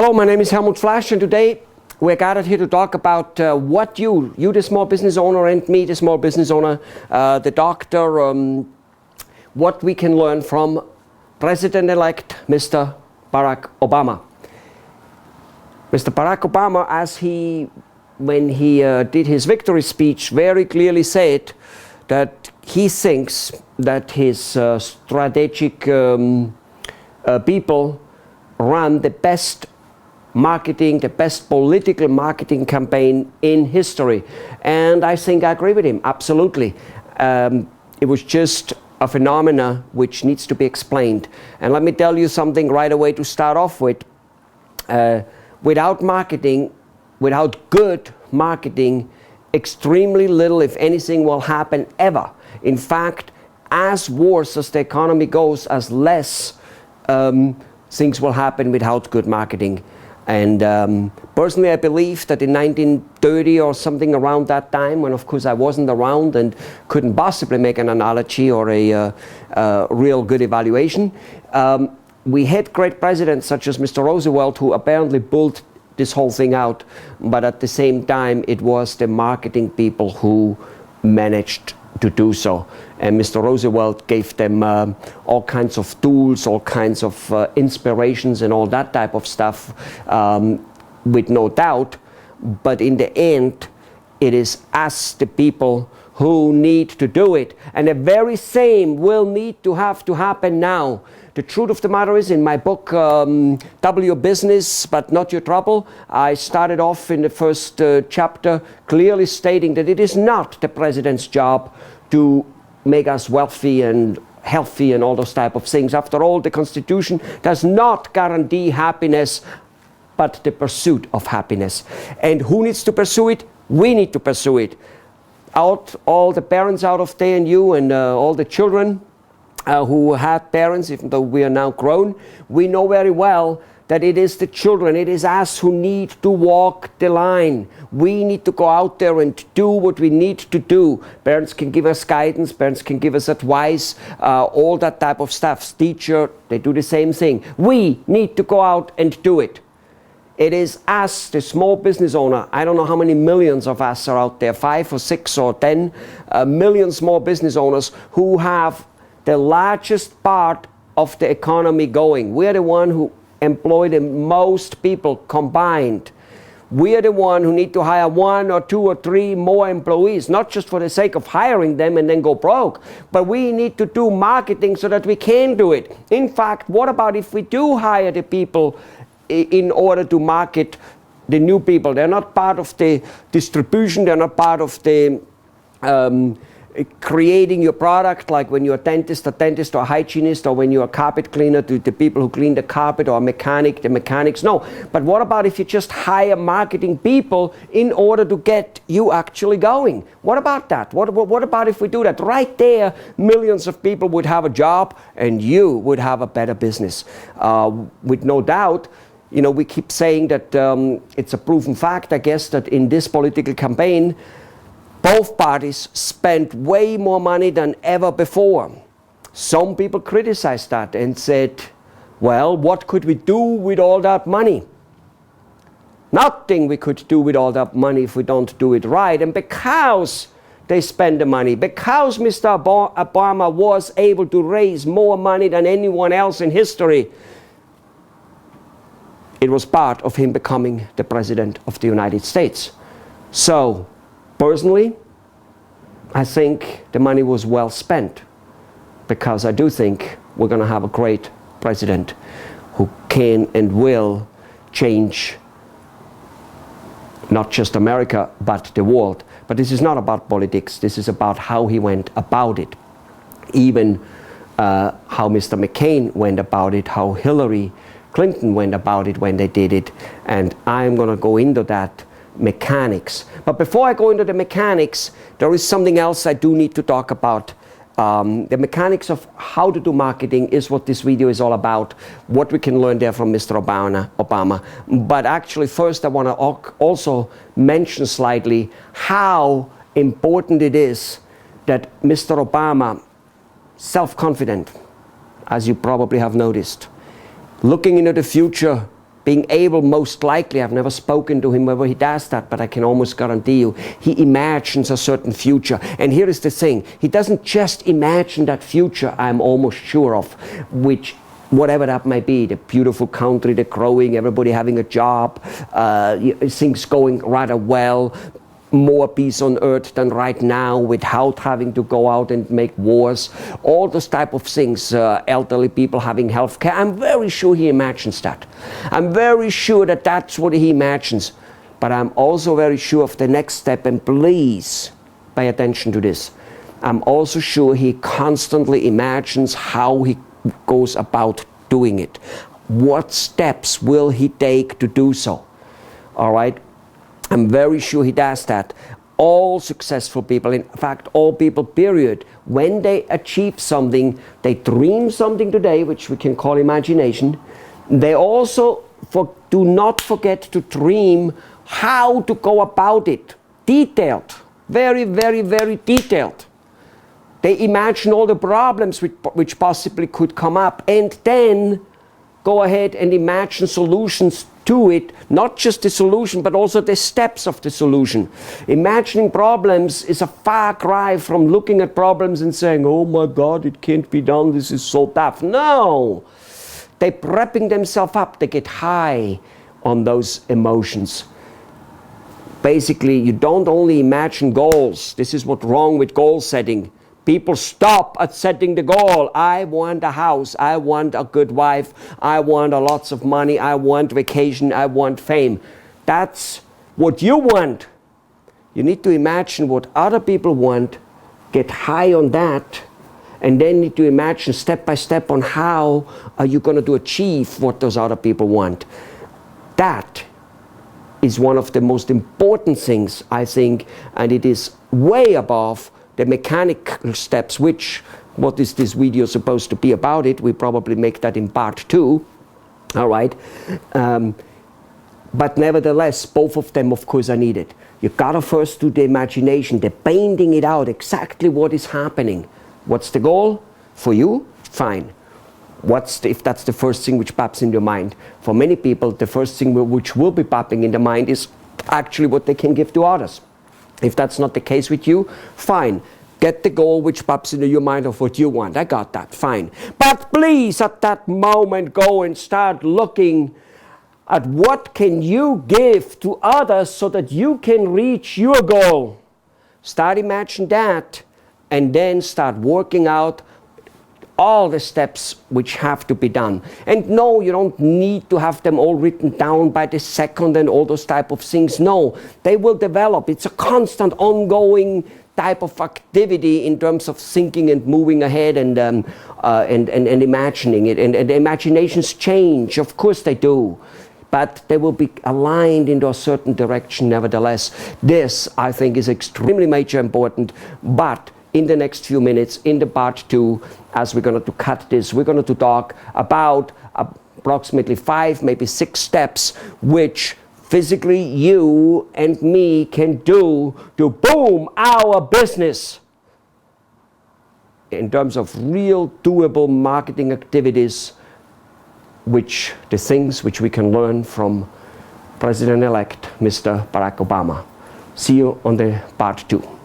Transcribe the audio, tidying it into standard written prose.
Hello, my name is Helmut Flasch, and today we're gathered here to talk about what you the small business owner, and me, the small business owner, the doctor, what we can learn from President-elect Mr. Barack Obama. Mr. Barack Obama, when he did his victory speech, very clearly said that he thinks that his strategic people run the best marketing, the best political marketing campaign in history. And I think I agree with him, absolutely. It was just a phenomena which needs to be explained. And let me tell you something right away to start off with. Without marketing, without good marketing, extremely little, if anything, will happen ever. In fact, as worse as the economy goes, as less things will happen without good marketing. And personally, I believe that in 1930 or something around that time, when of course I wasn't around and couldn't possibly make an analogy or a real good evaluation, we had great presidents such as Mr. Roosevelt, who apparently built this whole thing out, but at the same time it was the marketing people who managed to do so. And Mr. Roosevelt gave them all kinds of tools, all kinds of inspirations and all that type of stuff, with no doubt. But in the end, it is us, the people, who need to do it. And the very same will need to have to happen now. The truth of the matter is, in my book, Double Your Business But Not Your Trouble, I started off in the first chapter clearly stating that it is not the president's job to make us wealthy and healthy and all those type of things. After all, the Constitution does not guarantee happiness, but the pursuit of happiness. And who needs to pursue it? We need to pursue it. All the parents out of there, and you and all the children who had parents, even though we are now grown, we know very well that it is the children, it is us who need to walk the line. We need to go out there and do what we need to do. Parents can give us guidance, parents can give us advice, all that type of stuff. Teacher, they do the same thing. We need to go out and do it. It is us, the small business owner. I don't know how many millions of us are out there, 5 or 6 or 10 million small business owners who have the largest part of the economy going. We are the one who employ the most people combined. We are the one who need to hire 1 or 2 or 3 more employees, not just for the sake of hiring them and then go broke, but we need to do marketing so that we can do it. In fact, what about if we do hire the people in order to market the new people? They're not part of the distribution, they're not part of the creating your product, like when you're a dentist or a hygienist, or when you're a carpet cleaner, to the people who clean the carpet, or a mechanic, the mechanics. No, but what about if you just hire marketing people in order to get you actually going? What about that? What about if we do that? Right there, millions of people would have a job and you would have a better business. With no doubt, you know, we keep saying that it's a proven fact, I guess, that in this political campaign, both parties spent way more money than ever before. Some people criticized that and said, well, what could we do with all that money? Nothing we could do with all that money if we don't do it right. And because they spend the money, because Mr. Obama was able to raise more money than anyone else in history, it was part of him becoming the President of the United States. So, personally, I think the money was well spent, because I do think we're going to have a great president who can and will change not just America, but the world. But this is not about politics, this is about how he went about it. Even how Mr. McCain went about it, how Hillary Clinton went about it when they did it, and I'm going to go into that mechanics. But before I go into the mechanics, there is something else I do need to talk about. The mechanics of how to do marketing is what this video is all about, what we can learn there from Mr. Obama. But actually, first I want to also mention slightly how important it is that Mr. Obama, self-confident, as you probably have noticed, looking into the future, being able, most likely, I've never spoken to him whether he does that, but I can almost guarantee you, he imagines a certain future. And here is the thing, he doesn't just imagine that future, I'm almost sure of, which whatever that might be, the beautiful country, the growing, everybody having a job, things going rather well, more peace on earth than right now without having to go out and make wars, all those type of things, elderly people having health care. I'm very sure he imagines that. I'm very sure that that's what he imagines. But I'm also very sure of the next step, and please pay attention to this. I'm also sure he constantly imagines how he goes about doing it. What steps will he take to do so? All right? I'm very sure he does that. All successful people, in fact, all people, period, when they achieve something, they dream something today, which we can call imagination. They also do not forget to dream how to go about it. Detailed. Very, very, very detailed. They imagine all the problems which possibly could come up, and then go ahead and imagine solutions to it, not just the solution, but also the steps of the solution. Imagining problems is a far cry from looking at problems and saying, oh my God, it can't be done, this is so tough. No! They're prepping themselves up, they get high on those emotions. Basically, you don't only imagine goals. This is what's wrong with goal setting. People stop at setting the goal. I want a house, I want a good wife, I want lots of money, I want vacation, I want fame. That's what you want. You need to imagine what other people want, get high on that, and then need to imagine step by step on how are you going to achieve what those other people want. That is one of the most important things, I think, and it is way above the mechanical steps, which, what is this video supposed to be about it? We probably make that in part 2, all right? But nevertheless, both of them, of course, are needed. You gotta first do the imagination, the painting it out, exactly what is happening. What's the goal? For you? Fine. If that's the first thing which pops in your mind. For many people, the first thing which will be popping in their mind is actually what they can give to others. If that's not the case with you, fine. Get the goal which pops into your mind of what you want. I got that, fine. But please, at that moment, go and start looking at what can you give to others so that you can reach your goal. Start imagining that, and then start working out all the steps which have to be done. And no, you don't need to have them all written down by the second and all those type of things. No, they will develop. It's a constant, ongoing type of activity in terms of thinking and moving ahead and imagining it. And the imaginations change, of course they do. But they will be aligned into a certain direction nevertheless. This, I think, is extremely major important, but in the next few minutes, in the part 2, as we're going to cut this, we're going to talk about approximately 5, maybe 6 steps, which physically you and me can do to boom our business in terms of real doable marketing activities, which the things which we can learn from President-elect Mr. Barack Obama. See you on the part 2.